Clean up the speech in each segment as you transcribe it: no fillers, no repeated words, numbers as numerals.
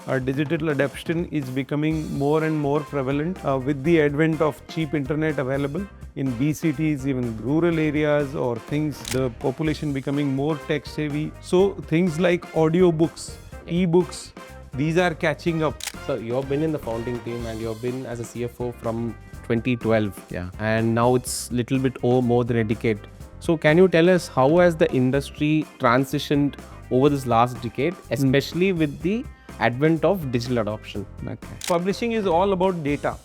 digital adoption is becoming more and more prevalent with the advent of cheap internet available in B cities, even rural areas, or things, the population becoming more tech savvy. So things like audiobooks, e-books, these are catching up. So you've been in the founding team and you've been as a CFO from 2012. Yeah. And now it's little bit more than a decade. So can you tell us how has the industry transitioned over this last decade, especially with the advent of digital adoption? Okay. Publishing is all about data.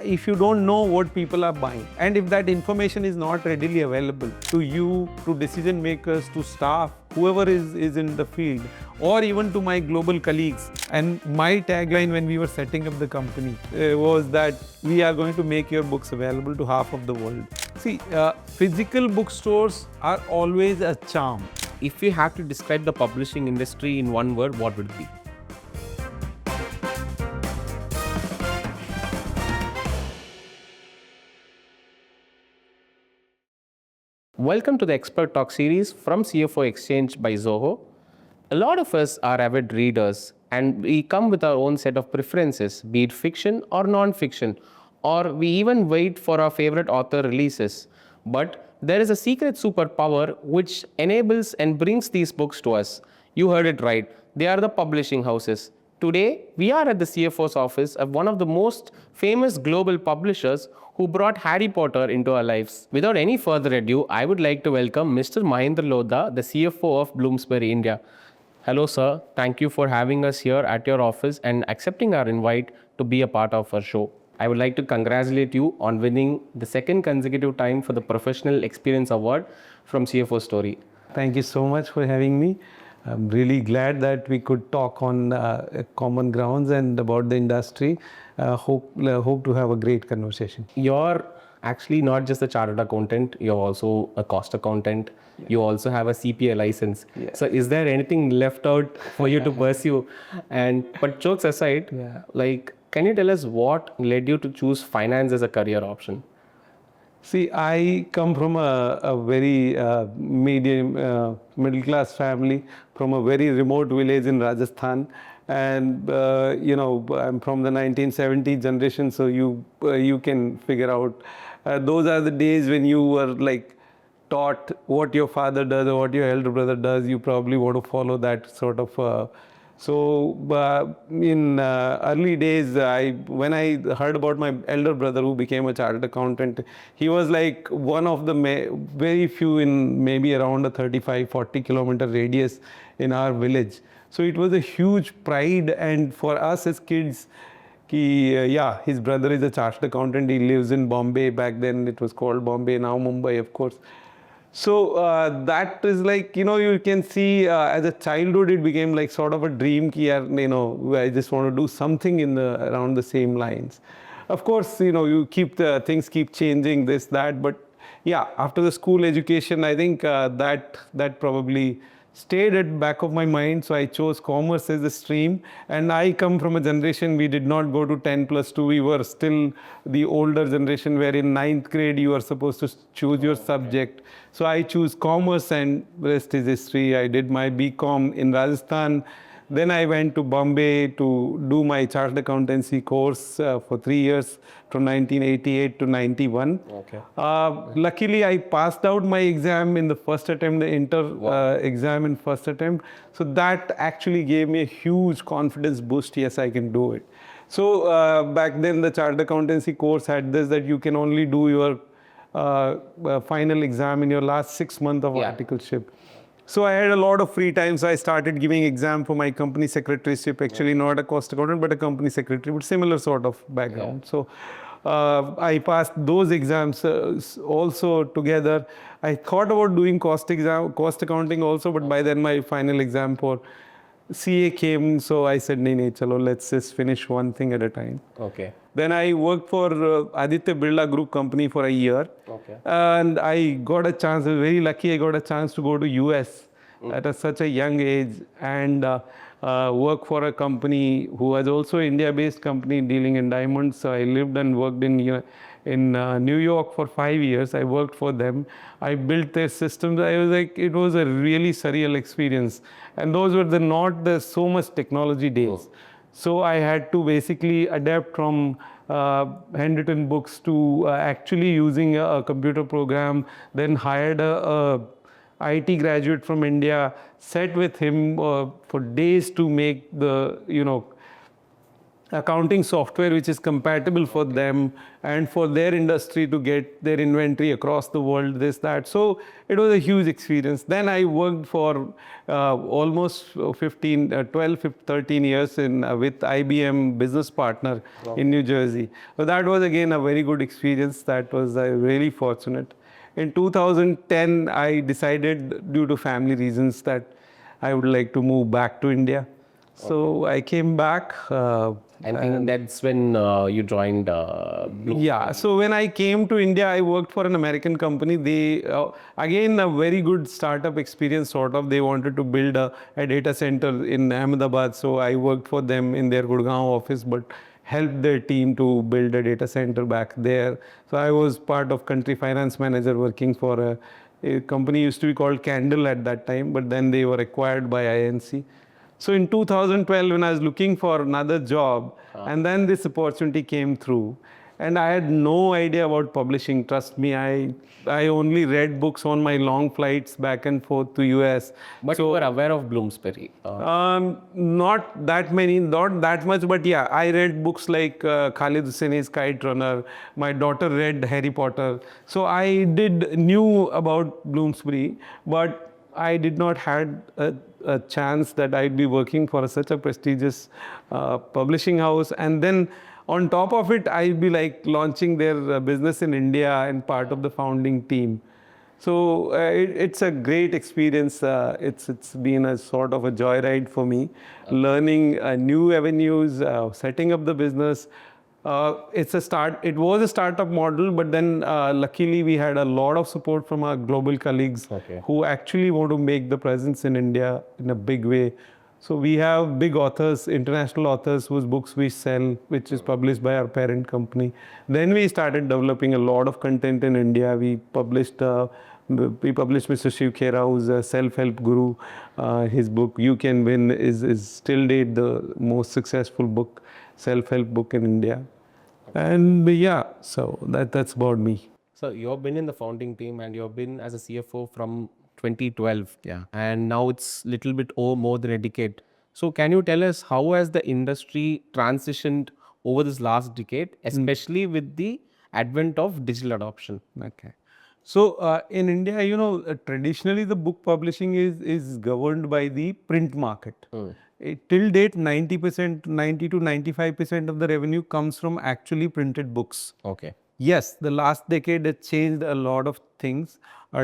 If you don't know what people are buying, and if that information is not readily available to you, to decision makers, to staff, whoever is in the field, or even to my global colleagues. And my tagline when we were setting up the company was that we are going to make your books available to half of the world. See, physical bookstores are always a charm. If you have to describe the publishing industry in one word, what would it be? Welcome to the Expert Talk series from CFO Exchange by Zoho. A lot of us are avid readers and we come with our own set of preferences, be it fiction or non-fiction, or we even wait for our favorite author releases. But there is a secret superpower which enables and brings these books to us. You heard it right. They are the publishing houses. Today, we are at the CFO's office of one of the most famous global publishers who brought Harry Potter into our lives. Without any further ado, I would like to welcome Mr. Mahendra Lodha, the CFO of Bloomsbury India. Hello, sir. Thank you for having us here at your office and accepting our invite to be a part of our show. I would like to congratulate you on winning the second consecutive time for the Professional Experience Award from CFO Story. Thank you so much for having me. I'm really glad that we could talk on common grounds and about the industry. Hope to have a great conversation. You're actually not just a chartered accountant, you're also a cost accountant. Yeah. You also have a CPA license. Yeah. So is there anything left out for you to pursue? But jokes aside, like, can you tell us what led you to choose finance as a career option? See, I come from a very middle class family from a very remote village in Rajasthan. And, I'm from the 1970 generation, so you can figure out. Those are the days when you were like taught what your father does or what your elder brother does. You probably want to follow that sort of. In early days, when I heard about my elder brother who became a chartered accountant, he was like one of the very few in maybe around a 35-40 kilometer radius in our village. So it was a huge pride, and for us as kids, his brother is a chartered accountant. He lives in Bombay. Back then it was called Bombay, now Mumbai, of course. So that is like, you can see as a childhood, it became like sort of a dream. I just want to do something around the same lines. Of course, things keep changing, this, that. But yeah, after the school education, I think that probably stayed at the back of my mind. So I chose commerce as a stream. And I come from a generation, we did not go to 10+2. We were still the older generation where in 9th grade, you are supposed to choose your subject. So I choose commerce and rest is history. I did my BCom in Rajasthan. Then I went to Bombay to do my chartered accountancy course for 3 years from 1988 to 91. Okay. Luckily, I passed out my exam in the first attempt, the exam in first attempt. So that actually gave me a huge confidence boost. Yes, I can do it. So back then, the chartered accountancy course had this, that you can only do your final exam in your last 6 months of articleship. So I had a lot of free time, so I started giving exam for my company secretaryship, actually not a cost accountant, but a company secretary, but similar sort of background. Yeah. So I passed those exams also together. I thought about doing cost accounting also, but by then my final exam for CA came, so I said, nee, chalo, let's just finish one thing at a time. Okay. Then I worked for Aditya Birla Group company for a year. Okay. And I got a chance, I was very lucky, I got a chance to go to US at such a young age and work for a company who was also India-based company dealing in diamonds. So I lived and worked in New York for 5 years. I worked for them. I built their systems. I was like, it was a really surreal experience. And those were not so much technology days. So I had to basically adapt from handwritten books to actually using a computer program, then hired a IT graduate from India, sat with him for days to make the, accounting software which is compatible for them and for their industry to get their inventory across the world, this, that. So it was a huge experience. Then I worked for almost 15, 12, 13 years with IBM business partner in New Jersey. So that was again a very good experience. That was really fortunate. In 2010, I decided due to family reasons that I would like to move back to India. So I came back. I think that's when you joined Yeah, so when I came to India, I worked for an American company. They, again, a very good startup experience, sort of. They wanted to build a data center in Ahmedabad. So I worked for them in their Gurgaon office, but helped their team to build a data center back there. So I was part of country finance manager working for a company used to be called Candle at that time, but then they were acquired by INC. So in 2012, when I was looking for another job, and then this opportunity came through, and I had no idea about publishing. Trust me, I only read books on my long flights back and forth to US. But you were aware of Bloomsbury. Not that many, not that much, but yeah, I read books like Khalid Hosseini's Kite Runner. My daughter read Harry Potter. So I knew about Bloomsbury, but I did not had a chance that I'd be working for such a prestigious publishing house. And then on top of it, I'd be like launching their business in India and part of the founding team. So it's a great experience. It's been a sort of a joyride for me, learning new avenues, setting up the business. It was a startup model, but then luckily we had a lot of support from our global colleagues who actually want to make the presence in India in a big way. So we have big authors, international authors whose books we sell, which is published by our parent company. Then we started developing a lot of content in India. We published Mr. Shiv Khera, who's a self-help guru. His book "You Can Win" is still date the most successful book, self-help book in India. And yeah, so that's about me. So you've been in the founding team and you've been as a CFO from 2012. Yeah. And now it's little bit more than a decade. So can you tell us how has the industry transitioned over this last decade, especially with the advent of digital adoption? Okay. So in India, traditionally the book publishing is governed by the print market. Till date, 90%, 90 to 95% of the revenue comes from actually printed books. Okay. Yes, the last decade has changed a lot of things.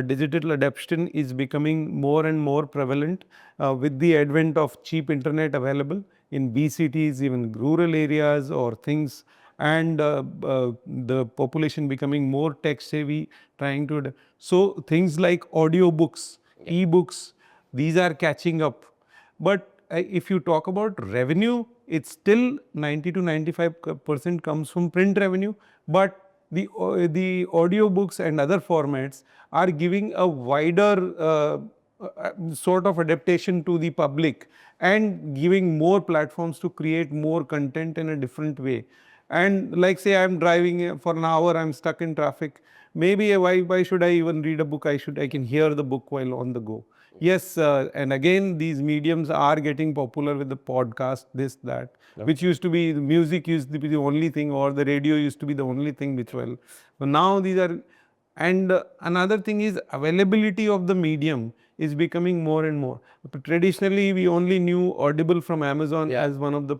Digital adoption is becoming more and more prevalent with the advent of cheap internet available in BCTs, even rural areas or things, and the population becoming more tech savvy, trying to. So things like audiobooks, e-books, these are catching up. But if you talk about revenue, it's still 90 to 95% comes from print revenue, but the audiobooks and other formats are giving a wider sort of adaptation to the public and giving more platforms to create more content in a different way. And like say I'm driving for an hour, I'm stuck in traffic. Maybe why should I even read a book? I can hear the book while on the go. Yes, and again, these mediums are getting popular with the podcast, this, that, which used to be, the music used to be the only thing, or the radio used to be the only thing which well. So now these are, and another thing is availability of the medium is becoming more and more. But traditionally, we only knew Audible from Amazon as one of the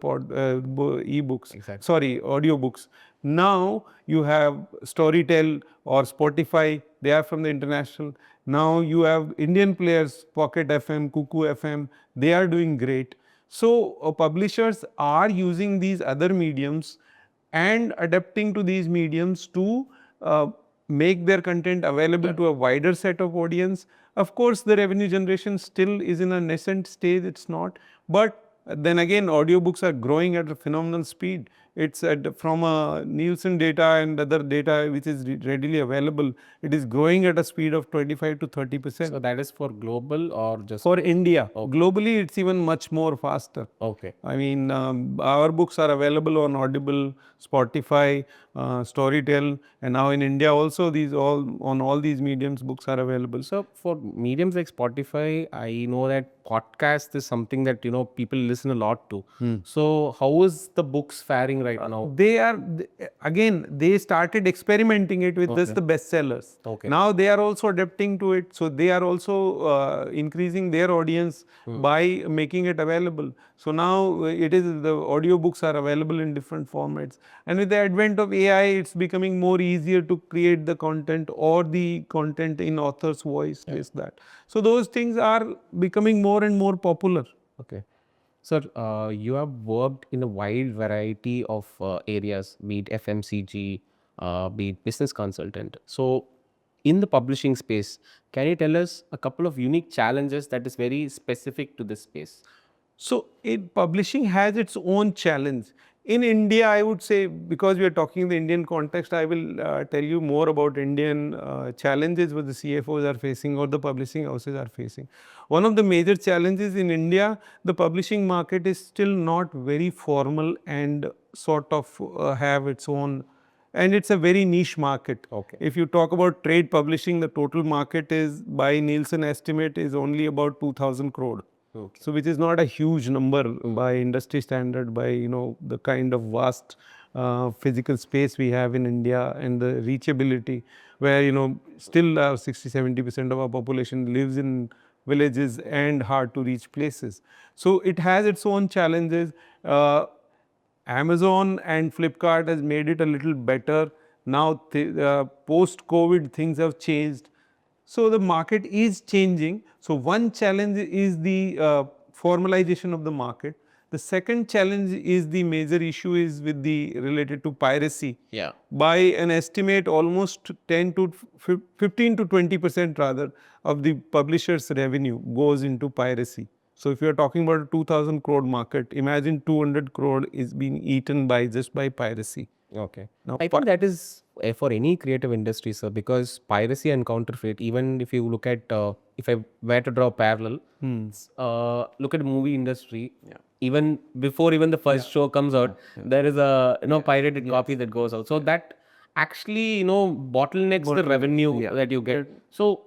e-books, audiobooks. Now you have Storytel or Spotify, they are from the international. Now you have Indian players, Pocket FM, Kuku FM, they are doing great. So publishers are using these other mediums and adapting to these mediums to make their content available to a wider set of audience. Of course, the revenue generation still is in a nascent stage, it's not, but Then again, audiobooks are growing at a phenomenal speed. It's from Nielsen data and other data which is readily available. It is growing at a speed of 25 to 30%. So that is for global or just For India, globally it's even much more faster. okay. I mean, our books are available on Audible, Spotify, Storytel, and now in India also all these mediums books are available. So for mediums like Spotify, I know that podcast is something that people listen a lot to. So how is the books faring right now? Again, they started experimenting it with just the bestsellers. Okay. Now they are also adapting to it, so they are also increasing their audience by making it available. So now it is the audiobooks are available in different formats, and with the advent of AI, it's becoming more easier to create the content or the content in author's voice, this that. So those things are becoming more and more popular. Okay. Sir, you have worked in a wide variety of areas, be it FMCG, be it business consultant. So, in the publishing space, can you tell us a couple of unique challenges that is very specific to this space? So, publishing has its own challenge. In India, I would say, because we are talking the Indian context, I will tell you more about Indian challenges what the CFOs are facing or the publishing houses are facing. One of the major challenges in India, the publishing market is still not very formal and sort of have its own, and it's a very niche market. Okay. If you talk about trade publishing, the total market is, by Nielsen estimate, is only about 2,000 crore. Okay. So which is not a huge number by industry standard, by the kind of vast physical space we have in India and the reachability, where still 60-70% of our population lives in villages and hard to reach places. So it has its own challenges. Amazon and Flipkart has made it a little better. Now post-COVID things have changed. So the market is changing. So one challenge is the formalization of the market. The second challenge is the major issue is with the related to piracy. Yeah. By an estimate, almost 10 to 15 to 20% rather of the publisher's revenue goes into piracy. So if you are talking about a 2,000 crore market, imagine 200 crore is being eaten by just by piracy. Okay. Now, I think that is for any creative industry, sir, because piracy and counterfeit, even if you look at, if I were to draw a parallel, look at the movie industry, even before even the first show comes out, there is a pirated copy that goes out. So that actually, bottlenecks the revenue that you get. So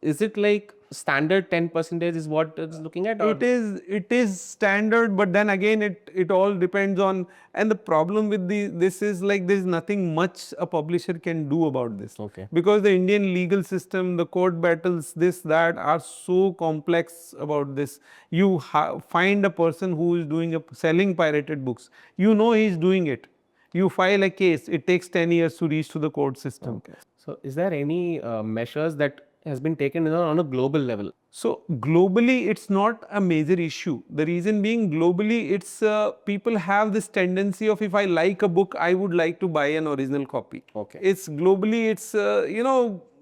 is it like standard 10% is what it's looking at? Or? It is standard, but then again it all depends on, and the problem with this is like there is nothing much a publisher can do about this. Okay. Because the Indian legal system, the court battles, this that are so complex about this. You find a person who is selling pirated books, he is doing it. You file a case, it takes 10 years to reach to the court system. Okay. So is there any measures that has been taken on a global level? So globally, it's not a major issue. The reason being, globally, it's people have this tendency of, if I like a book, I would like to buy an original copy. Okay. It's globally, it's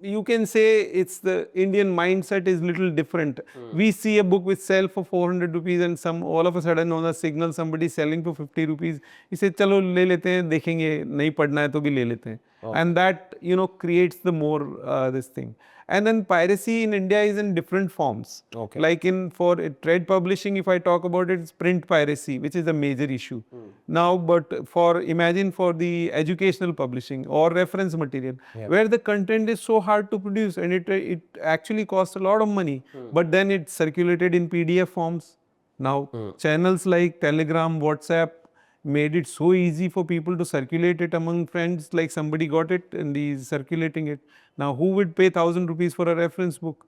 you can say it's the Indian mindset is little different. We see a book which sells for 400 rupees and all of a sudden on a signal somebody is selling for 50 rupees. He says, "Chalo le lete hain, देखेंगे नहीं पढ़ना है तो भी ले लेते हैं." And that creates the more this thing. And then piracy in India is in different forms. Okay. Like for trade publishing, if I talk about it, it's print piracy, which is a major issue. Now, but imagine for the educational publishing or reference material, where the content is so hard to produce and it actually costs a lot of money, but then it's circulated in PDF forms. Now, channels like Telegram, WhatsApp, made it so easy for people to circulate it among friends, like somebody got it and he's circulating it. Now, who would pay 1,000 rupees for a reference book?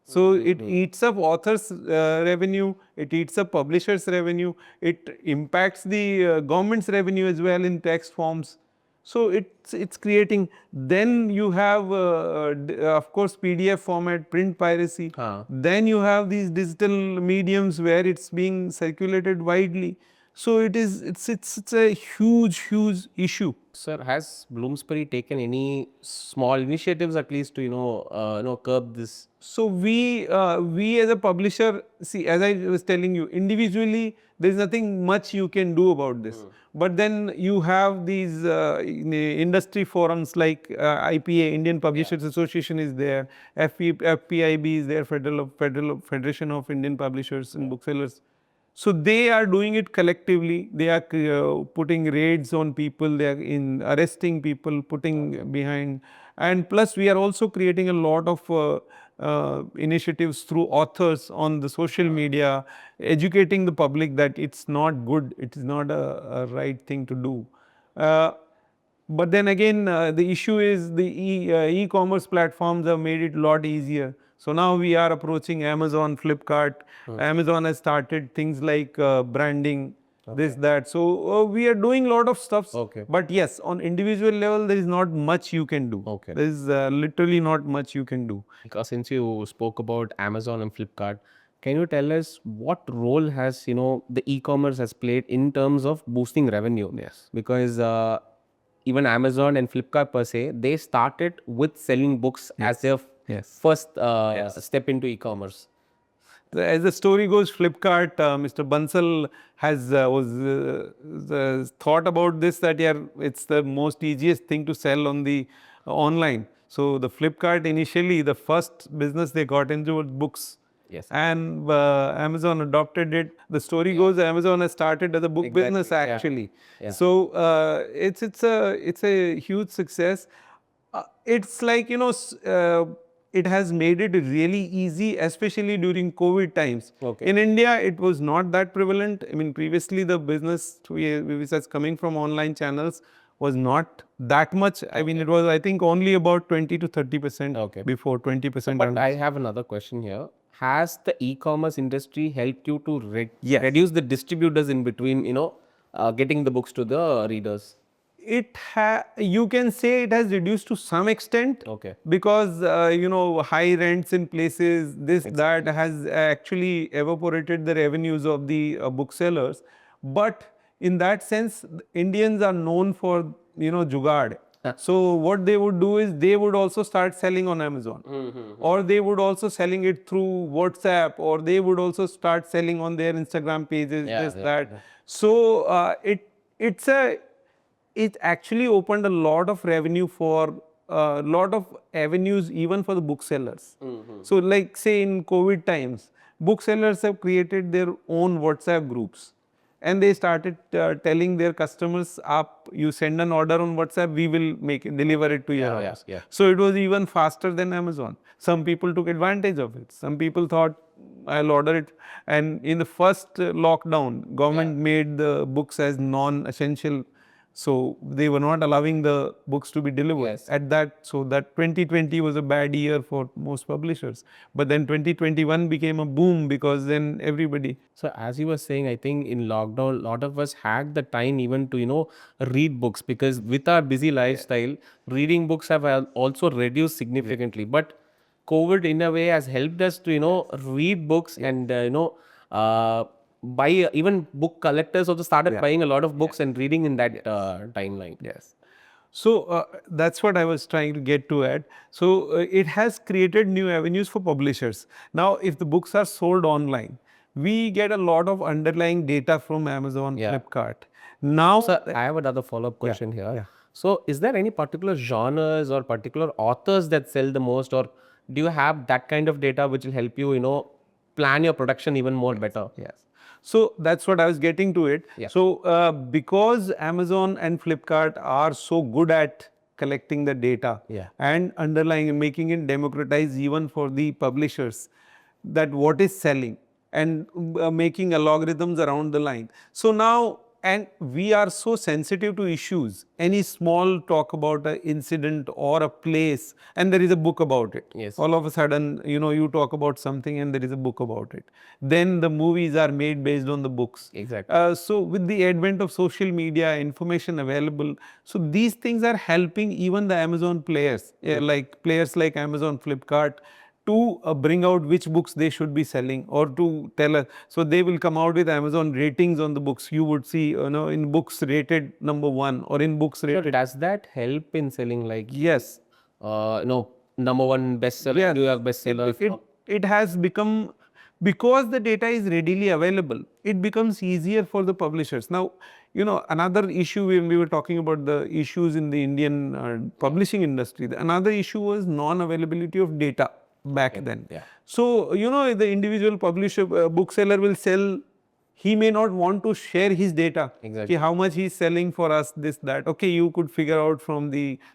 So, it eats up authors' revenue, it eats up publishers' revenue, it impacts the government's revenue as well in text forms. So, it's creating, then you have of course PDF format, print piracy, then you have these digital mediums where it's being circulated widely. So it's a huge issue. Sir, has Bloomsbury taken any small initiatives at least to curb this? So we as a publisher, see, as I was telling you, individually there is nothing much you can do about this. But then you have these industry forums like IPA, Indian Publishers Association is there, FPIB is there, Federal Federation of Indian Publishers and Booksellers. So they are doing it collectively. They are putting raids on people. They are arresting people, putting behind, and plus we are also creating a lot of initiatives through authors on the social media, educating the public that it's not good. It is not a right thing to do. Uh, but then again, the issue is the e-commerce platforms have made it a lot easier. So now we are approaching Amazon, Flipkart. Amazon has started things like branding, this, that. So we are doing a lot of stuff. Okay. But yes, on individual level, there is not much you can do. Okay. There is literally not much you can do. Because since you spoke about Amazon and Flipkart, can you tell us what role has the e-commerce has played in terms of boosting revenue? Yes. Because even Amazon and Flipkart per se, they started with selling books as their first step into e-commerce. As the story goes, Flipkart, Mr. Bansal has thought about this, that yeah, it's the most easiest thing to sell on the online. So the Flipkart initially, the first business they got into was books. Yes. And Amazon adopted it. The story goes, Amazon has started as a book business actually. Yeah. So it's a huge success. It's like, it has made it really easy, especially during COVID times. Okay. In India, it was not that prevalent. I mean, previously the business which was coming from online channels was not that much. I mean, it was, I think, only about 20 to 30% before 20%. But I have another question here. Has the e-commerce industry helped you to reduce the distributors in between, getting the books to the readers? You can say it has reduced to some extent. Okay. Because high rents in places, that has actually evaporated the revenues of the booksellers. But in that sense, Indians are known for jugaad. So what they would do is they would also start selling on Amazon, or they would also selling it through WhatsApp, or they would also start selling on their Instagram pages, that. So it actually opened a lot of revenue for a lot of avenues, even for the booksellers. So like say in COVID times, booksellers have created their own WhatsApp groups. And they started telling their customers, you send an order on WhatsApp, we will deliver it to your house. So it was even faster than Amazon. Some people took advantage of it. Some people thought, I'll order it. And in the first lockdown, government made the books as non-essential. So they were not allowing the books to be delivered at that. So that 2020 was a bad year for most publishers. But then 2021 became a boom, because then everybody. So as you were saying, I think in lockdown, a lot of us had the time even to, read books, because with our busy lifestyle, reading books have also reduced significantly. But COVID in a way has helped us to, read books and, buy. Even book collectors also started buying a lot of books and reading in that timeline. Yes. So that's what I was trying to get to at. So it has created new avenues for publishers. Now, if the books are sold online, we get a lot of underlying data from Amazon, Flipkart. Now, So I have another follow-up question here. So is there any particular genres or particular authors that sell the most, or do you have that kind of data which will help you, plan your production even more better? Yes. So that's what I was getting to it. So because Amazon and Flipkart are so good at collecting the data and underlying and making it democratized even for the publishers, that what is selling, and making algorithms around the line. So now, and we are so sensitive to issues. Any small talk about an incident or a place, and there is a book about it. Yes. All of a sudden, you talk about something and there is a book about it. Then the movies are made based on the books. Exactly. So with the advent of social media, information available, so these things are helping even the Amazon players, like players like Amazon, Flipkart, to bring out which books they should be selling, or to tell us. So they will come out with Amazon ratings on the books. You would see, in books rated #1 or in books So rated. does that help in selling, like, Yes. number one bestseller, Yes. New York bestseller? It has become, because the data is readily available, it becomes easier for the publishers. Now, another issue, when we were talking about the issues in the Indian publishing industry, another issue was non-availability of data back then. Yeah. So, the individual publisher, bookseller will sell, he may not want to share his data. Exactly. Ki how much he's selling for us, this, that. Okay, you could figure out from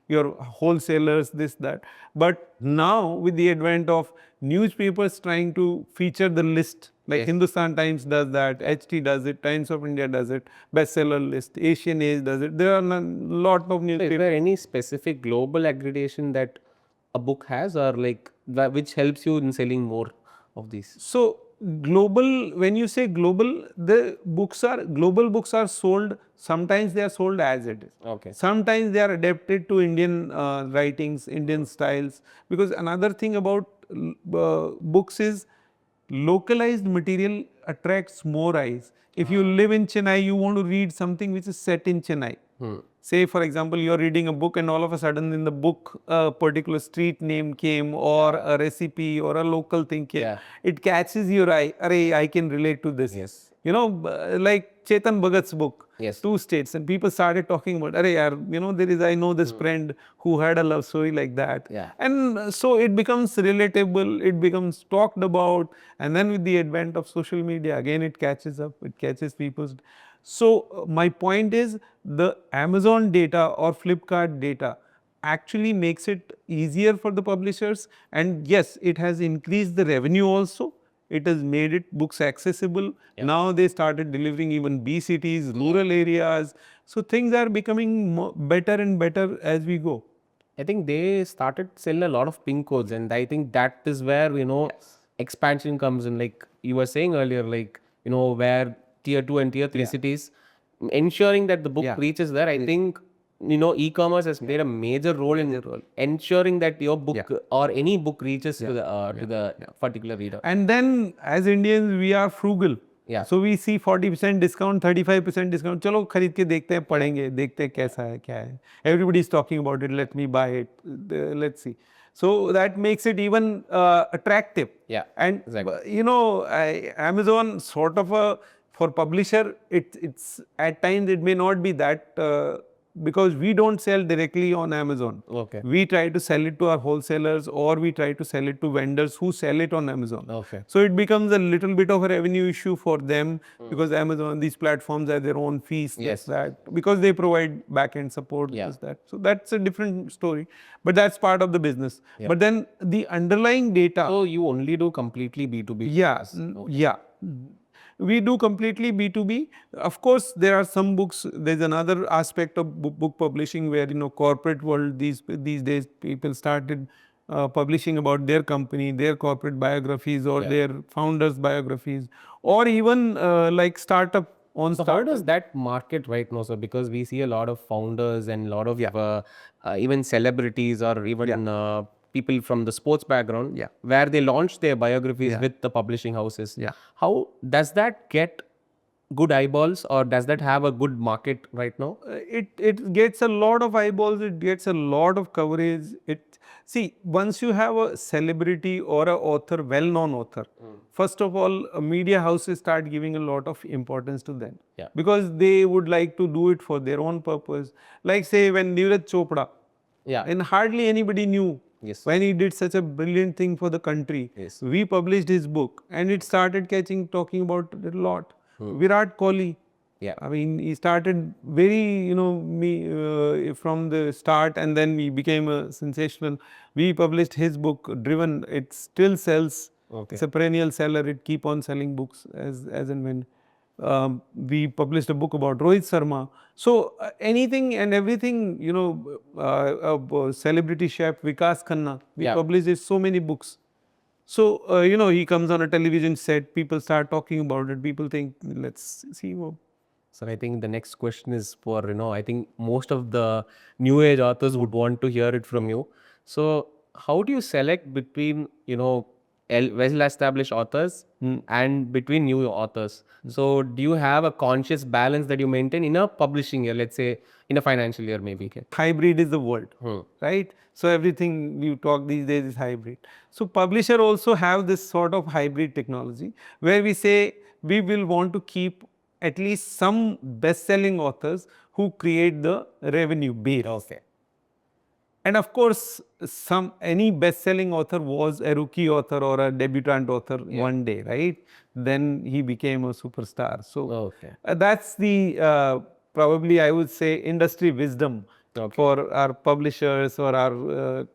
your wholesalers, this, that. But now, with the advent of newspapers trying to feature the list, like Yes. Hindustan Times does that, HT does it, Times of India does it, bestseller list, Asian Age does it. There are a lot of So is newspapers. there any specific global accreditation that a book has, or like which helps you in selling more of these? So global, when you say global, global books are sold, sometimes they are sold as it is. Okay. Sometimes they are adapted to Indian writings, Indian styles. Because another thing about books is, localized material attracts more eyes. If you live in Chennai, you want to read something which is set in Chennai. Say, for example, you are reading a book and all of a sudden in the book a particular street name came, or a recipe or a local thing came. Yeah. It catches your eye. Arey, I can relate to this. Yes. Like Chetan Bhagat's book, Yes. Two States, and people started talking about, arey yaar, I know this friend who had a love story like that. Yeah. And so it becomes relatable, it becomes talked about, and then with the advent of social media, again it catches up, it catches people's. So my point is, the Amazon data or Flipkart data actually makes it easier for the publishers, and yes, it has increased the revenue also. It has made it books accessible. Now they started delivering even B cities, rural areas. So things are becoming better and better as we go. I think they started selling a lot of pin codes, and I think that is where expansion comes in. Like you were saying earlier, like where tier 2 and tier 3 cities, ensuring that the book reaches there. I think e-commerce has played a major role in ensuring that your book or any book reaches to the particular reader. And then, as Indians, we are frugal. Yeah. So we see 40% discount, 35% discount. चलो खरीद के देखते हैं, पढ़ेंगे, देखते हैं कैसा है, क्या है. Everybody is talking about it. Let me buy it. Let's see. So that makes it even attractive. Yeah. And exactly. Amazon sort of for publisher, it's at times it may not be that. Because we don't sell directly on Amazon. Okay. We try to sell it to our wholesalers, or we try to sell it to vendors who sell it on Amazon. Okay. So it becomes a little bit of a revenue issue for them, because Amazon, these platforms have their own fees, Yes. that, because they provide back-end support, this, that. So that's a different story, but that's part of the business. But then the underlying data. So you only do completely B2B? Yeah, yeah. We do completely B2B. Of course, there are some books. There's another aspect of book publishing where, corporate world, these days people started publishing about their company, their corporate biographies, or their founders' biographies, or even like startup. So how does that market right now, sir? Because we see a lot of founders and a lot of even celebrities, or even people from the sports background, where they launch their biographies with the publishing houses. How does that get good eyeballs, or does that have a good market right now? It gets a lot of eyeballs. It gets a lot of coverage. See, once you have a celebrity or a author, well-known author, first of all, media houses start giving a lot of importance to them, because they would like to do it for their own purpose. Like say when Neeraj Chopra, and hardly anybody knew. Yes. When he did such a brilliant thing for the country, we published his book, and it started talking about it a lot. Virat Kohli, I mean, he started very, from the start, and then he became a sensational. We published his book, Driven. It still sells. Okay. It's a perennial seller. It keep on selling books as and when. We published a book about Rohit Sharma. So anything and everything, celebrity chef Vikas Khanna, we published so many books. So, he comes on a television set, people start talking about it, people think, let's see. So I think the next question is for, I think most of the new age authors would want to hear it from you. So how do you select between, well-established authors and between new authors? So do you have a conscious balance that you maintain in a publishing year, let's say in a financial year maybe? Okay. Hybrid is the word, right? So everything you talk these days is hybrid. So publisher also have this sort of hybrid technology where we say we will want to keep at least some best-selling authors who create the revenue base. Okay. And of course, any best-selling author was a rookie author or a debutant author one day, right? Then he became a superstar. So Okay. that's the probably I would say industry wisdom for our publishers or our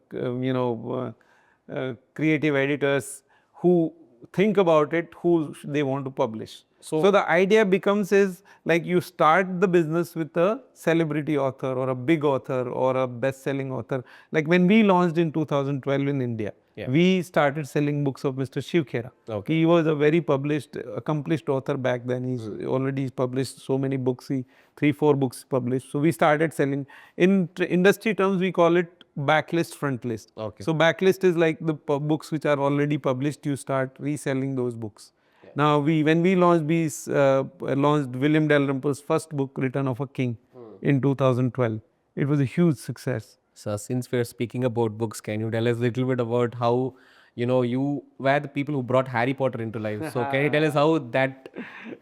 creative editors who think about it, who they want to publish. So the idea becomes is like you start the business with a celebrity author or a big author or a best-selling author. Like when we launched in 2012 in India, we started selling books of Mr. Shiv Khera. Okay. He was a very published, accomplished author back then. He's already published so many books. He 3-4 books published. So we started selling. In industry terms, we call it backlist, frontlist. Okay. So backlist is like the books which are already published. You start reselling those books. Now when we launched, we launched William Dalrymple's first book, Return of a King, in 2012. It was a huge success. So since we're speaking about books, can you tell us a little bit about how, you were the people who brought Harry Potter into life? So can you tell us how that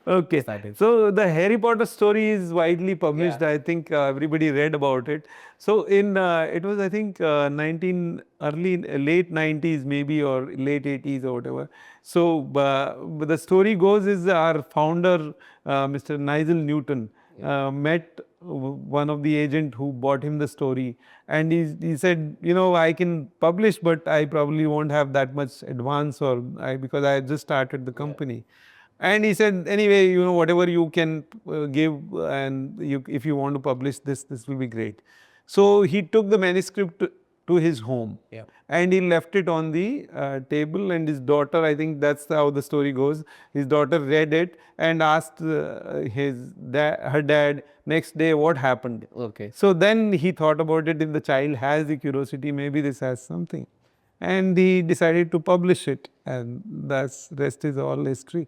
started? So the Harry Potter story is widely published. I think everybody read about it. So in it was I think late 90s maybe or late 80s or whatever. So the story goes is our founder Mr. Nigel Newton met one of the agent who bought him the story, and he said, I can publish, but I probably won't have that much advance because I just started the company. And he said, anyway, whatever you can give, and if you want to publish this will be great. So he took the manuscript to his home, and he left it on the table, and his daughter, I think that's how the story goes, his daughter read it and asked her dad next day what happened. Okay. So then he thought about it. If the child has the curiosity, maybe this has something, and he decided to publish it, and rest is all history.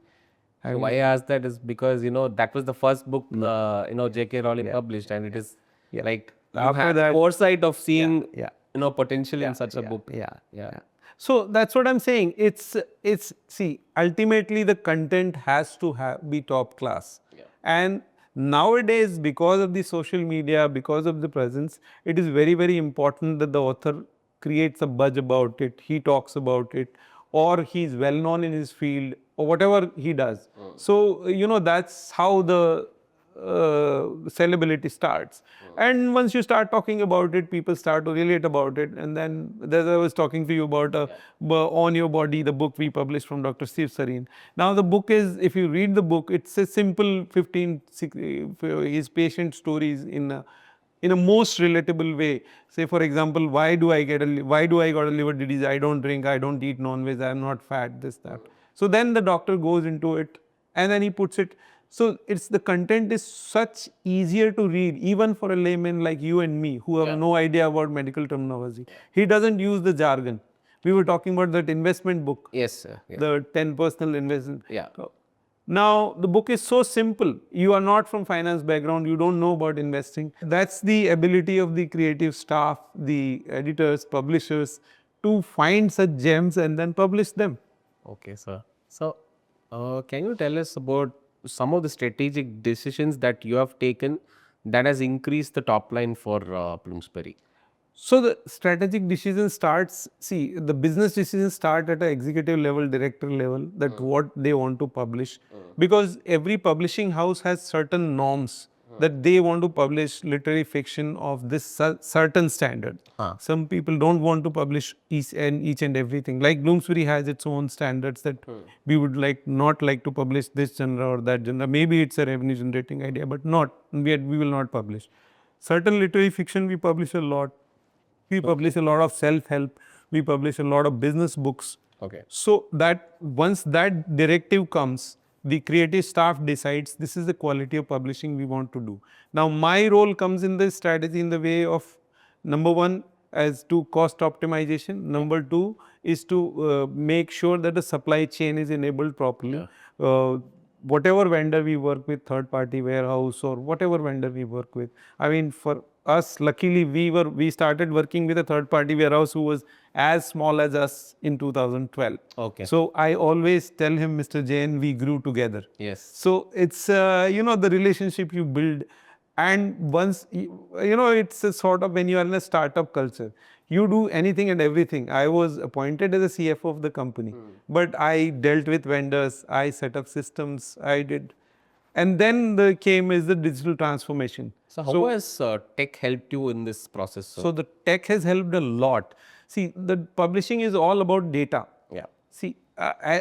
So why I asked that is because, that was the first book, J.K. Rowling published, and it is like you After have that- foresight of seeing, potential in such a book. Yeah. So that's what I'm saying. See, ultimately the content has to be top class. And nowadays, because of the social media, because of the presence, it is very, very important that the author creates a buzz about it, he talks about it, or he's well known in his field, or whatever he does. So, that's how the sellability starts. And once you start talking about it, people start to relate about it. And then, as I was talking to you about On Your Body, the book we published from Dr. Steve Sareen. Now, the book is, if you read the book, it's a simple 15, his patient stories in a most relatable way. Say, for example, why do I got a liver disease? I don't drink, I don't eat non-veg, I am not fat, this, that. So then the doctor goes into it, and then he puts it. So the content is such easier to read, even for a layman like you and me, who have no idea about medical terminology. He doesn't use the jargon. We were talking about that investment book. Yes, sir. Yeah. The 10 personal investment. Yeah. Now, the book is so simple. You are not from finance background. You don't know about investing. That's the ability of the creative staff, the editors, publishers, to find such gems and then publish them. Okay, sir. So, can you tell us about some of the strategic decisions that you have taken that has increased the top line for Bloomsbury? So the strategic decision starts, the business decisions start at an executive level, director level, that what they want to publish. Because every publishing house has certain norms that they want to publish literary fiction of this certain standard. Some people don't want to publish each and everything. Like Bloomsbury has its own standards that we would not like to publish this genre or that genre. Maybe it's a revenue generating idea, but we will not publish. Certain literary fiction we publish a lot. We publish a lot of self-help. We publish a lot of business books. Okay. So that once that directive comes, the creative staff decides this is the quality of publishing we want to do. Now, my role comes in this strategy in the way of, number one, as to cost optimization. Number two is to make sure that the supply chain is enabled properly. Whatever vendor we work with, third party warehouse or whatever vendor we work with. I mean, for us, luckily we started working with a third party warehouse who was as small as us in 2012. Okay. So I always tell him, Mr. Jain, we grew together. Yes. So it's the relationship you build, and once it's a sort of, when you are in a startup culture, you do anything and everything. I was appointed as a CFO of the company, but I dealt with vendors, I set up systems, I did, and then came is the digital transformation. So how has tech helped you in this process, sir? So the tech has helped a lot. See, the publishing is all about data. Yeah. See,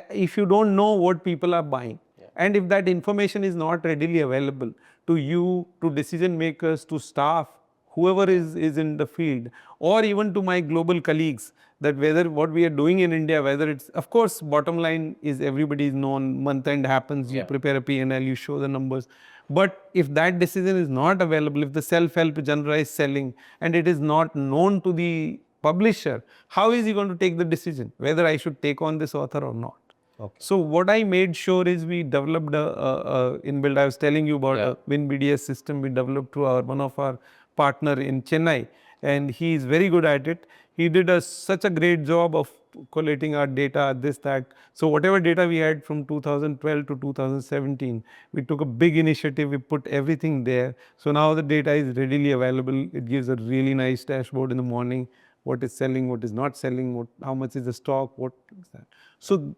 if you don't know what people are buying, and if that information is not readily available to you, to decision makers, to staff, whoever is in the field, or even to my global colleagues, that whether what we are doing in India, whether it's, of course, bottom line is everybody's known, month end happens, you prepare a P&L, you show the numbers. But if that decision is not available, if the self-help genre is selling and it is not known to the publisher, how is he going to take the decision whether I should take on this author or not? Okay. So what I made sure is we developed a inbuilt. I was telling you about a WinBDS system we developed through one of our partner in Chennai, and he is very good at it. He did such a great job of collating our data, this, that. So whatever data we had from 2012 to 2017, we took a big initiative. We put everything there. So now the data is readily available. It gives a really nice dashboard in the morning. What is selling, what is not selling, how much is the stock, what is that. So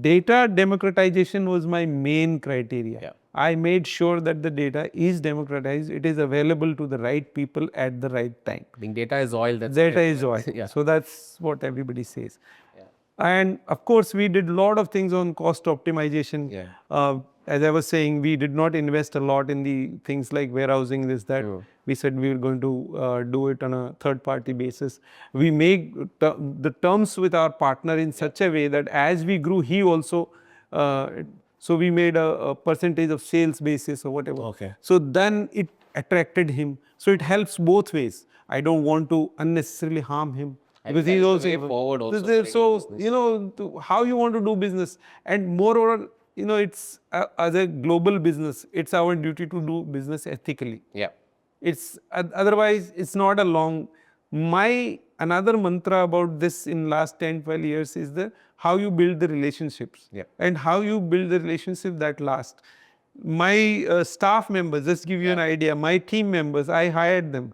data democratization was my main criteria. Yeah. I made sure that the data is democratized, it is available to the right people at the right time. I think data is oil. Data is oil. So that's what everybody says. And of course, we did a lot of things on cost optimization. As I was saying, we did not invest a lot in the things like warehousing, this, that. We said we were going to do it on a third party basis. We make the terms with our partner in such a way that as we grew, he also, so we made a percentage of sales basis or whatever. Okay. So then it attracted him. So it helps both ways. I don't want to unnecessarily harm him. Because he's also forward also. So how you want to do business, and moreover, it's as a global business, it's our duty to do business ethically. Yeah. It's otherwise it's not a long. My another mantra about this in last 10-12 years is the how you build the relationships, and how you build the relationship that last. My staff members, just give you an idea, my team members, I hired them.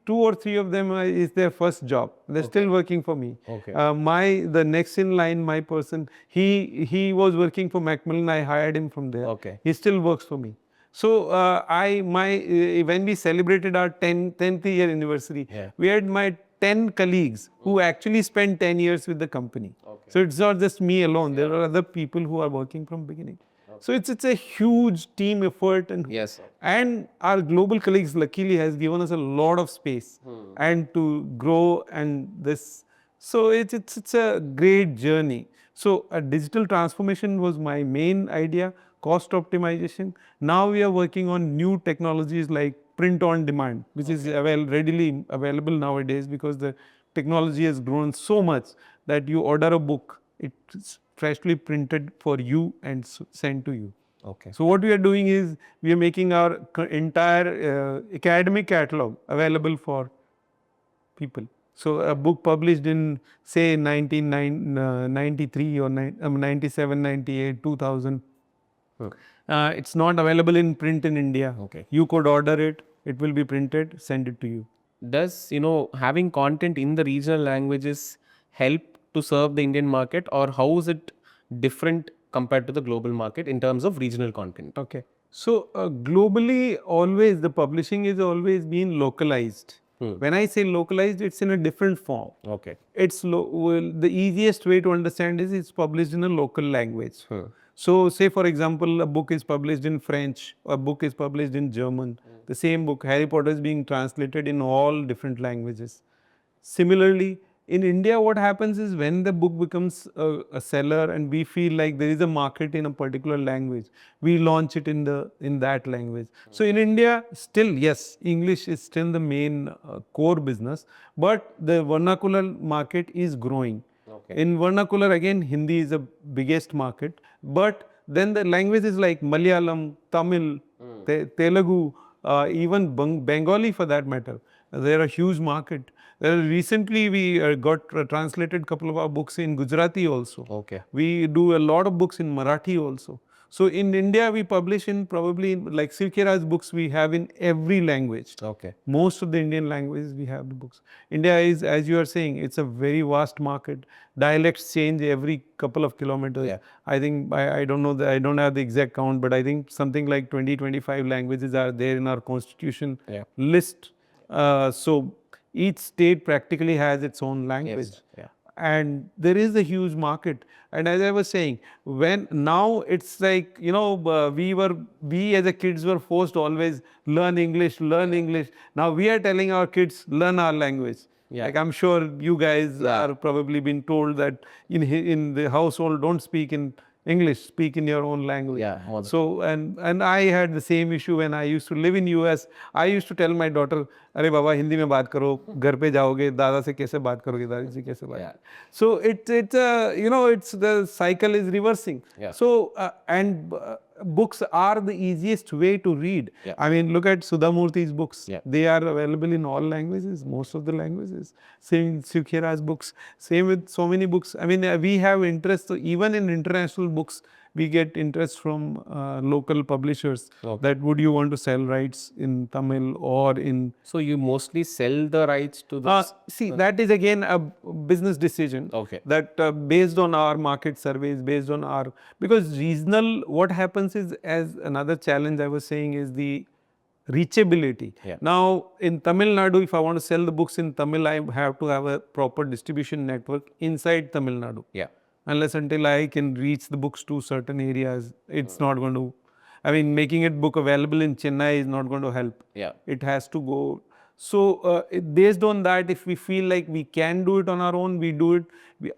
Two or three of them is their first job. They're still working for me. Okay. The next in line, my person, he was working for Macmillan. I hired him from there. Okay. He still works for me. So when we celebrated our 10th year anniversary, we had my 10 colleagues who actually spent 10 years with the company. Okay. So it's not just me alone. There are other people who are working from beginning. So it's a huge team effort, and our global colleagues luckily has given us a lot of space and to grow and this. So it's a great journey. So a digital transformation was my main idea, cost optimization. Now we are working on new technologies like print on demand, which is readily available nowadays because the technology has grown so much that you order a book, it's freshly printed for you and sent to you. Okay. So what we are doing is we are making our entire academic catalog available for people. So a book published in say 1993 or 97, 98, 2000. It's not available in print in India. Okay. You could order it. It will be printed, send it to you. Does having content in the regional languages help to serve the Indian market, or how is it different compared to the global market in terms of regional content? Okay. So globally, always the publishing is always been localized. When I say localized, it's in a different form. Okay. It's the easiest way to understand is it's published in a local language. So say for example, a book is published in French, a book is published in German. The same book, Harry Potter, is being translated in all different languages. Similarly, in India, what happens is when the book becomes a seller and we feel like there is a market in a particular language, we launch it in that language. So in India, still yes, English is still the main core business, but the vernacular market is growing. Okay. In vernacular, again, Hindi is the biggest market, but then the languages like Malayalam, Tamil, Telugu, even Bengali for that matter, they are a huge market. Recently, we got translated a couple of our books in Gujarati also. Okay. We do a lot of books in Marathi also. So in India, we publish in probably like Silkira's books we have in every language. Okay. Most of the Indian languages we have the books. India is, as you are saying, it's a very vast market. Dialects change every couple of kilometers. Yeah. I think, I don't know, I don't have the exact count, but I think something like 20-25 languages are there in our constitution list. So each state practically has its own language. Yes. Yeah. And there is a huge market. And as I was saying, when now it's like, we as a kids were forced to always learn English. Now we are telling our kids, learn our language. Yeah. Like I'm sure you guys are probably been told that in the household, don't speak in English, speak in your own language. Yeah. So, and I had the same issue when I used to live in US. I used to tell my daughter, अरे बाबा हिंदी में बात करो, घर पे जाओगे, दादा से कैसे बात करोगे, दादी से कैसे बात करोगे. So it's it's the cycle is reversing. Yeah. So books are the easiest way to read. Yeah. I mean, look at Sudhamurthy's books. Yeah. They are available in all languages, most of the languages. Same with Sukhira's books. Same with so many books. I mean, we have interest, so even in international books, we get interest from local publishers. Okay. That would you want to sell rights in Tamil or in... So you mostly sell the rights to the... see, that is again a business decision. Okay. That based on our market surveys, based on our... Because regional, what happens is, as another challenge I was saying, is the reachability. Yeah. Now, in Tamil Nadu, if I want to sell the books in Tamil, I have to have a proper distribution network inside Tamil Nadu. Yeah. Unless until I can reach the books to certain areas, it's not going to... I mean, making it book available in Chennai is not going to help. Yeah. It has to go... So, based on that, if we feel like we can do it on our own, we do it.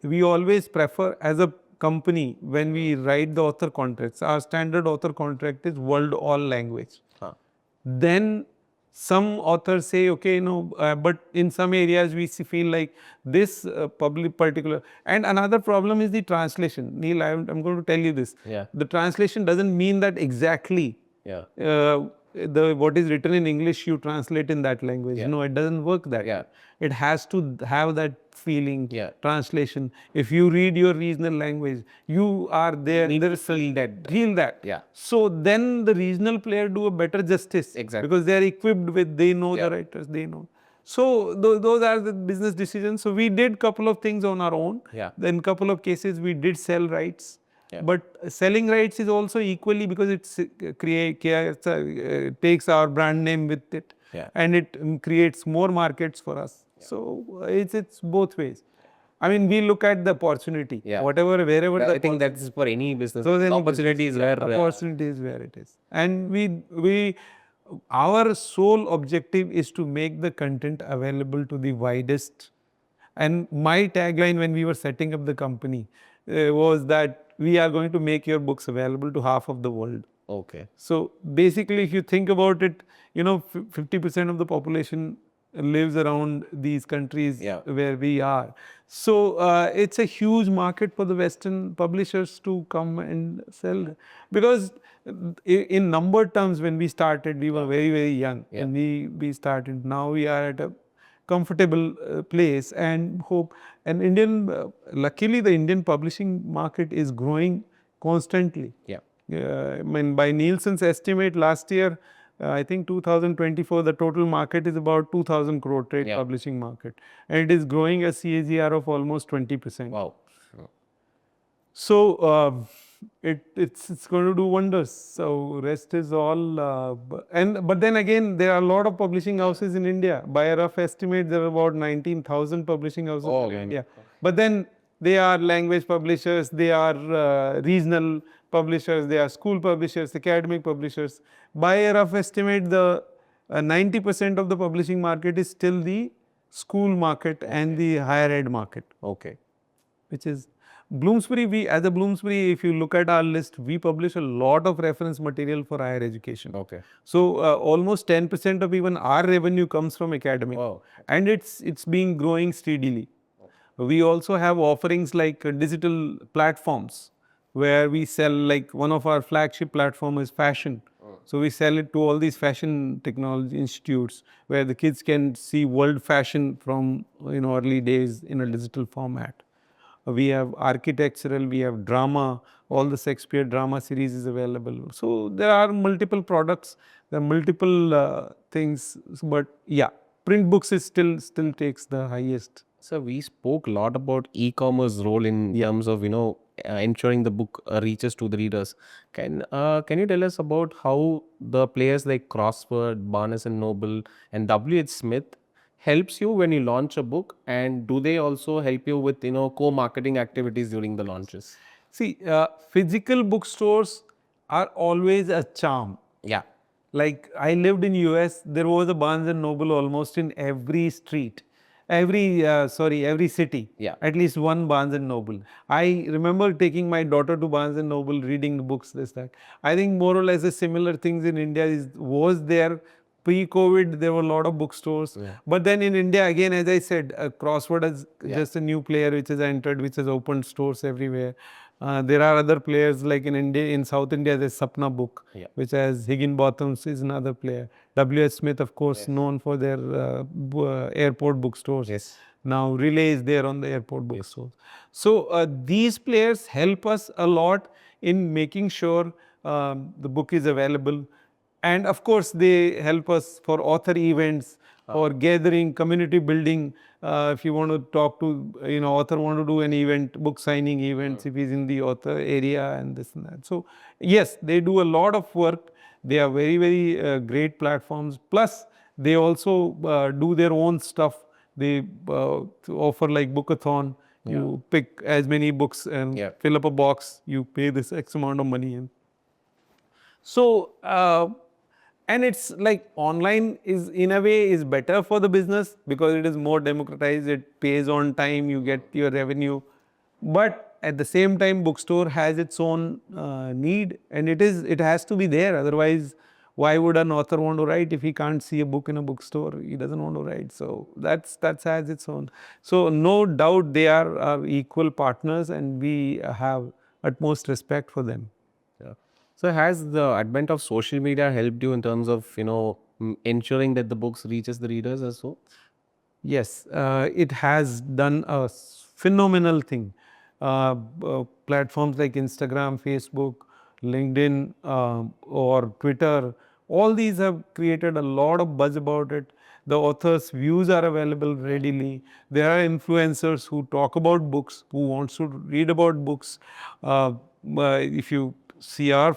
We always prefer, as a company, when we write the author contracts, our standard author contract is world all language. Then some authors say, okay, but in some areas we feel like this public particular. And another problem is the translation. Neil, I'm going to tell you this. Yeah. The translation doesn't mean that exactly what is written in English you translate in that language. Yeah. No, it doesn't work that way. It has to have that feeling, translation. If you read your regional language, you are there. Need to feel that. Yeah. So then the regional player do a better justice. Exactly. Because they are equipped with, they know the writers, they know. So those are the business decisions. So we did couple of things on our own. Yeah. Then couple of cases we did sell rights. Yeah. But selling rights is also equally because it's takes our brand name with it. Yeah. And it creates more markets for us. Yeah. So it's both ways. I mean, we look at the opportunity. Yeah. Wherever. I think that's for any business. So Opportunity is where. Opportunity is where it is. And our sole objective is to make the content available to the widest. And my tagline when we were setting up the company was that we are going to make your books available to half of the world. Okay. So basically, if you think about it, 50% of the population lives around these countries where we are. So it's a huge market for the Western publishers to come and sell. Because in number terms, when we started, we were very, very young. Yeah. And we started. Now we are at a comfortable place and hope. And luckily the Indian publishing market is growing constantly. Yeah. I mean, by Nielsen's estimate last year, I think 2024, the total market is about 2,000 crore trade publishing market. And it is growing a CAGR of almost 20%. Wow. So, it's going to do wonders. So rest is all. But then again, there are a lot of publishing houses in India. By a rough estimate, there are about 19,000 publishing houses in India. But then they are language publishers, they are regional publishers, they are school publishers, academic publishers. By a rough estimate, the 90% of the publishing market is still the school market and the higher ed market, Okay. which is Bloomsbury. We, as a Bloomsbury, if you look at our list, we publish a lot of reference material for higher education. Okay. So almost 10% of even our revenue comes from academic, Wow. and it's been growing steadily. We also have offerings like digital platforms where we sell, like one of our flagship platform is fashion. So we sell it to all these fashion technology institutes where the kids can see world fashion from early days in a digital format. We have architectural, we have drama, all the Shakespeare drama series is available. So there are multiple products, there are multiple things, but yeah, print books is still takes the highest. So we spoke a lot about e-commerce role in terms of ensuring the book reaches to the readers. Can you tell us about how the players like Crossword, Barnes and Noble, and W.H. Smith helps you when you launch a book, and do they also help you with co-marketing activities during the launches? See, physical bookstores are always a charm. Yeah. Like I lived in US, there was a Barnes and Noble almost in every street, every city. Yeah. At least one Barnes and Noble. I remember taking my daughter to Barnes and Noble, reading the books, this that. I think more or less the similar things in India was there. Pre-COVID, there were a lot of bookstores. Yeah. But then in India, again, as I said, Crossword is just a new player which has entered, which has opened stores everywhere. There are other players like in India, in South India, there's Sapna Book, Yeah. which has Higginbotham's is another player. W.H. Smith, of course, Yes. known for their airport bookstores. Yes. Now Relay is there on the airport bookstores. So these players help us a lot in making sure the book is available. And of course, they help us for author events, for gathering, community building. If you want to talk to, author want to do an event, book signing events, if he's in the author area and this and that. So yes, they do a lot of work. They are very, very great platforms. Plus, they also do their own stuff. They offer like bookathon. You pick as many books and fill up a box. You pay this X amount of money and so, and it's like online is in a way is better for the business because it is more democratized, it pays on time, you get your revenue. But at the same time, bookstore has its own need and it has to be there. Otherwise, why would an author want to write if he can't see a book in a bookstore? He doesn't want to write. So that's has its own. So no doubt they are our equal partners and we have utmost respect for them. Yeah. So has the advent of social media helped you in terms of ensuring that the books reaches the readers as well? Yes, it has done a phenomenal thing. Platforms like Instagram, Facebook, LinkedIn, or Twitter, all these have created a lot of buzz about it. The author's views are available readily. There are influencers who talk about books, who wants to read about books. If you see our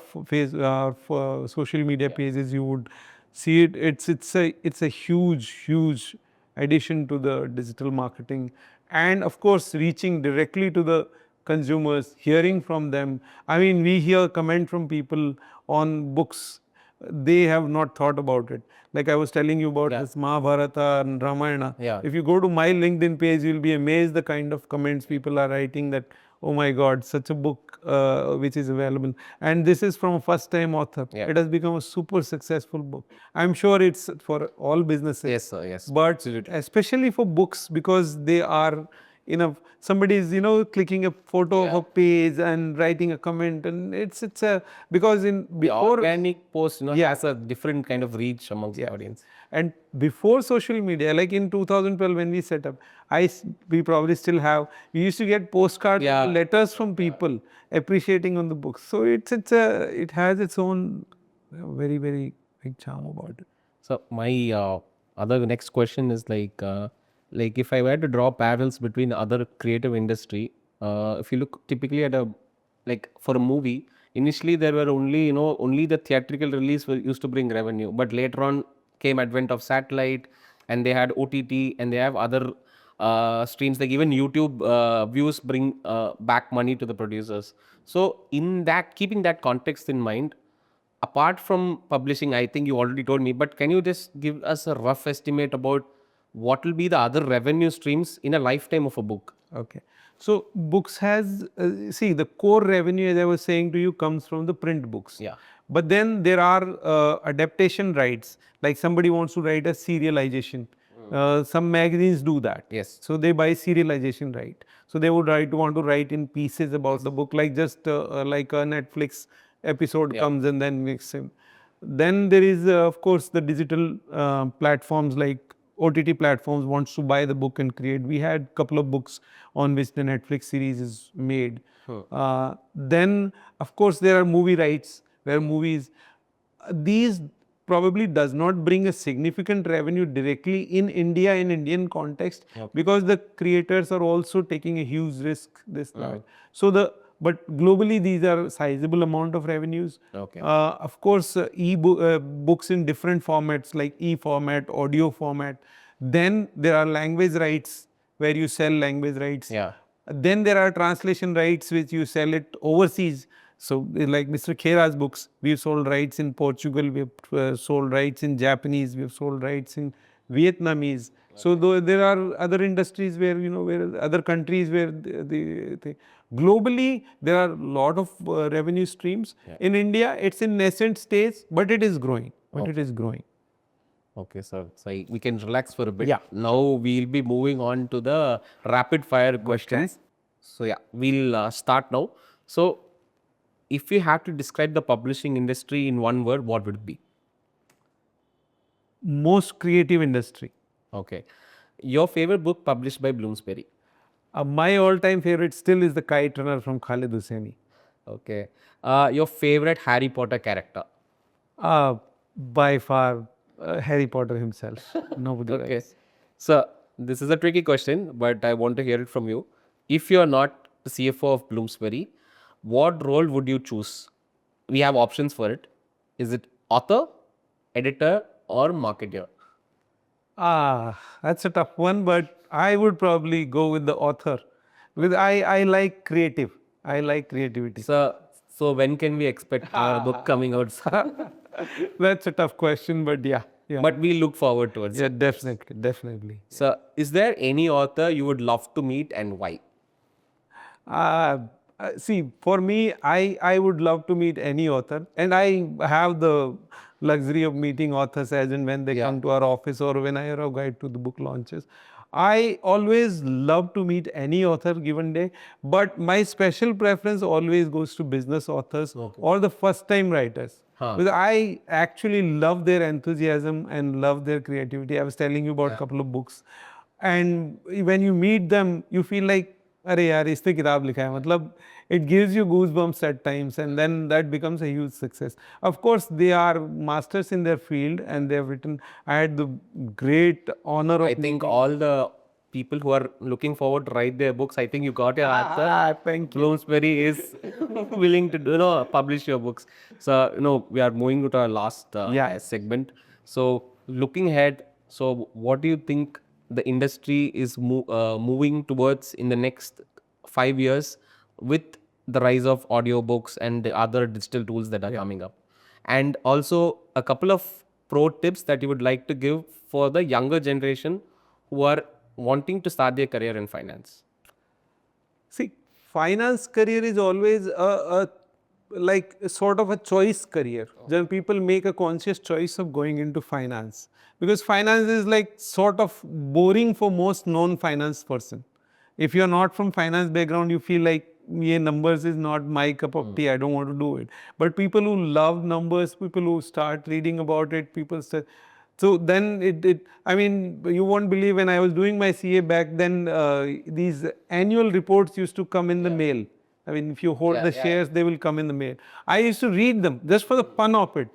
social media pages, you would see it. It's a huge addition to the digital marketing, and of course reaching directly to the consumers, hearing from them. I mean, we hear comment from people on books they have not thought about it. Like I was telling you about this Mahabharata and Ramayana. Yeah. If you go to my LinkedIn page, you'll be amazed the kind of comments people are writing that, oh my God, such a book which is available. And this is from a first time author. Yeah. It has become a super successful book. I'm sure it's for all businesses. Yes, sir. Yes. But Absolutely. especially for books because they are somebody is clicking a photo of a page and writing a comment, and it's a because in The before organic post has a different kind of reach amongst the audience. and before social media, like in 2012 when we set up, we probably still have. We used to get postcards, letters from people appreciating on the books. So it has its own very very big charm about it. So my other next question is like if I were to draw parallels between other creative industry, if you look typically at like for a movie, initially there were only only the theatrical release used to bring revenue, but later on came advent of satellite, and they had OTT, and they have other streams like even YouTube views bring back money to the producers. So in that, keeping that context in mind, apart from publishing, I think you already told me, but can you just give us a rough estimate about what will be the other revenue streams in a lifetime of a book? Okay. So books has, see, the core revenue, as I was saying to you, comes from the print books. Yeah. But then there are adaptation rights, like somebody wants to write a serialization. Some magazines do that. Yes. So they buy serialization right. So they would want to write in pieces about the book, like just like a Netflix episode comes and then mix in. Then there is, of course, the digital platforms like OTT platforms wants to buy the book and create. We had couple of books on which the Netflix series is made. Then, of course, there are movie rights where movies. These probably does not bring a significant revenue directly in India in Indian context because the creators are also taking a huge risk. That. So but globally these are sizable amount of revenues. Okay. Of course, books in different formats like e-format, audio format. Then there are language rights where you sell language rights. Yeah. Then there are translation rights which you sell it overseas. So like Mr. Khera's books, we've sold rights in Portugal, we've sold rights in Japanese, we've sold rights in Vietnamese. So though there are other industries where, where other countries where globally there are a lot of revenue streams. In India, it's in nascent stage, but it is growing. Okay, sir. So we can relax for a bit. Yeah. Now we'll be moving on to the rapid fire questions. So yeah, we'll start now. So if you have to describe the publishing industry in one word, what would it be? Most creative industry. Okay. Your favorite book published by Bloomsbury? My all-time favorite still is The Kite Runner from Khalid Hosseini. Okay. Your favorite Harry Potter character? By far, Harry Potter himself. Nobody else. So this is a tricky question, but I want to hear it from you. If you are not the CFO of Bloomsbury, what role would you choose? We have options for it. Is it author, editor, or marketer? That's a tough one, but I would probably go with the author. Because I like creative. I like creativity. So when can we expect a book coming out? That's a tough question, but yeah. But we look forward towards it. Yeah, definitely. So is there any author you would love to meet and why? See, for me, I would love to meet any author, and I have the luxury of meeting authors as and when they come to our office or when I arrive to the book launches. I always love to meet any author given day, but my special preference always goes to business authors or the first time writers. Because I actually love their enthusiasm and love their creativity. I was telling you about a couple of books, and when you meet them, you feel like, अरे यार इसने किताब लिखा है, मतलब it gives you goosebumps at times, and then that becomes a huge success. Of course, they are masters in their field and they have written. I had the great honor of. I think all the people who are looking forward to write their books, I think you got your answer. Thank you. Bloomsbury is willing to publish your books. So we are moving to our last segment. So looking ahead, so what do you think the industry is moving towards in the next 5 years with the rise of audiobooks and the other digital tools that are coming up? And also a couple of pro tips that you would like to give for the younger generation who are wanting to start their career in finance. See, finance career is always like sort of a choice career. Then people make a conscious choice of going into finance, because finance is like sort of boring for most non-finance person. If you are not from finance background, you feel like numbers is not my cup of tea, I don't want to do it. But people who love numbers, people who start reading about it, people start. So then I mean, you won't believe, when I was doing my CA back then, these annual reports used to come in the mail. I mean, if you hold the shares, they will come in the mail. I used to read them just for the fun of it.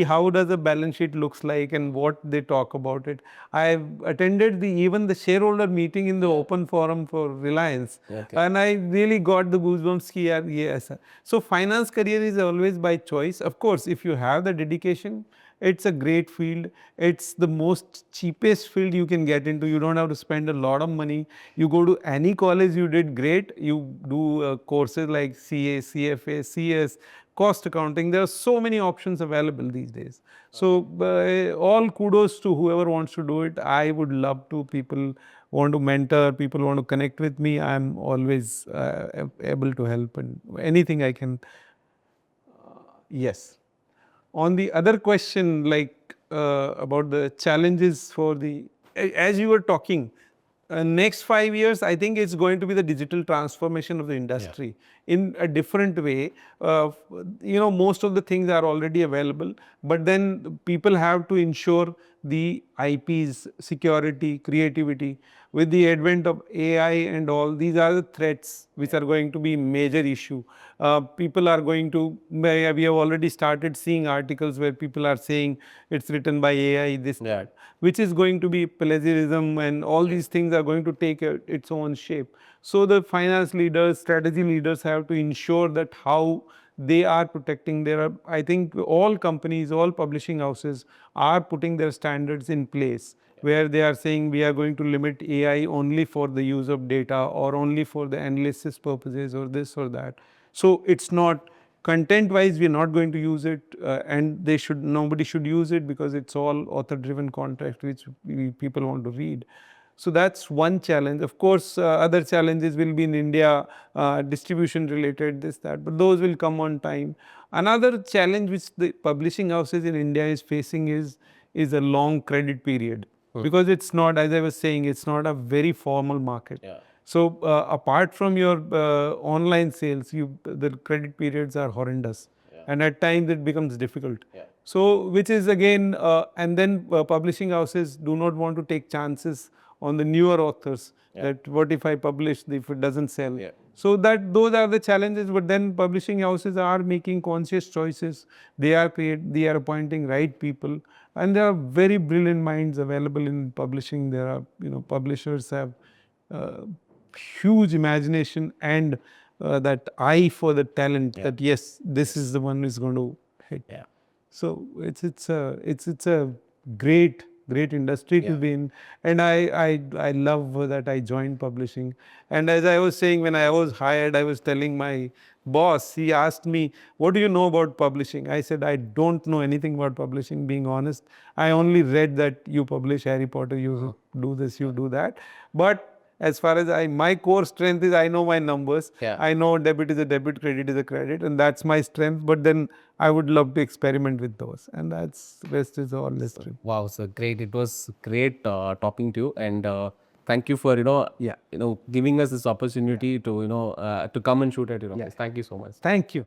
How does a balance sheet looks like and what they talk about it. I've attended even the shareholder meeting in the open forum for Reliance, and I really got the goosebumps. Yes. So finance career is always by choice. Of course, if you have the dedication It's a great field. It's the most cheapest field you can get into. You don't have to spend a lot of money. You go to any college, you did great. You do courses like CA, CFA, CS, cost accounting. There are so many options available these days. So all kudos to whoever wants to do it. I would love to. People want to mentor, people want to connect with me. I'm always able to help, and anything I can. Yes. On the other question, like about the challenges for the, as you were talking, next 5 years, I think it's going to be the digital transformation of the industry in a different way. Most of the things are already available, but then people have to ensure the IPs, security, creativity. With the advent of AI and all, these are the threats which are going to be major issue. People are going to, we have already started seeing articles where people are saying it's written by AI, this, which is going to be plagiarism, and all these things are going to take its own shape. So the finance leaders, strategy leaders have to ensure that how they are protecting their, I think all companies, all publishing houses are putting their standards in place, where they are saying we are going to limit AI only for the use of data or only for the analysis purposes or this or that. So it's not content wise, we are not going to use it, and nobody should use it because it's all author driven content which people want to read. So that's one challenge. Of course, other challenges will be in India, distribution related, this, that, but those will come on time. Another challenge which the publishing houses in India is facing is a long credit period, because it's not, as I was saying, it's not a very formal market. So apart from your online sales, the credit periods are horrendous, and at times it becomes difficult. So which is again, and then publishing houses do not want to take chances on the newer authors. That what if I publish if it doesn't sell? So those are the challenges. But then publishing houses are making conscious choices. They are appointing right people, and there are very brilliant minds available in publishing. There are publishers have uh, huge imagination and that eye for the talent, that yes, this is the one who is going to hit. So it's a great industry to be in, and I love that I joined publishing. And as I was saying, when I was hired, I was telling my boss, he asked me, what do you know about publishing? I said, I don't know anything about publishing, being honest. I only read that you publish Harry Potter, you do this, you do that. But as far as my core strength is, I know my numbers. I know debit is a debit, credit is a credit, and that's my strength. But then I would love to experiment with those, and that's rest is all history. Wow, so great! It was great talking to you, and thank you for giving us this opportunity to to come and shoot at your office. Thank you so much. Thank you.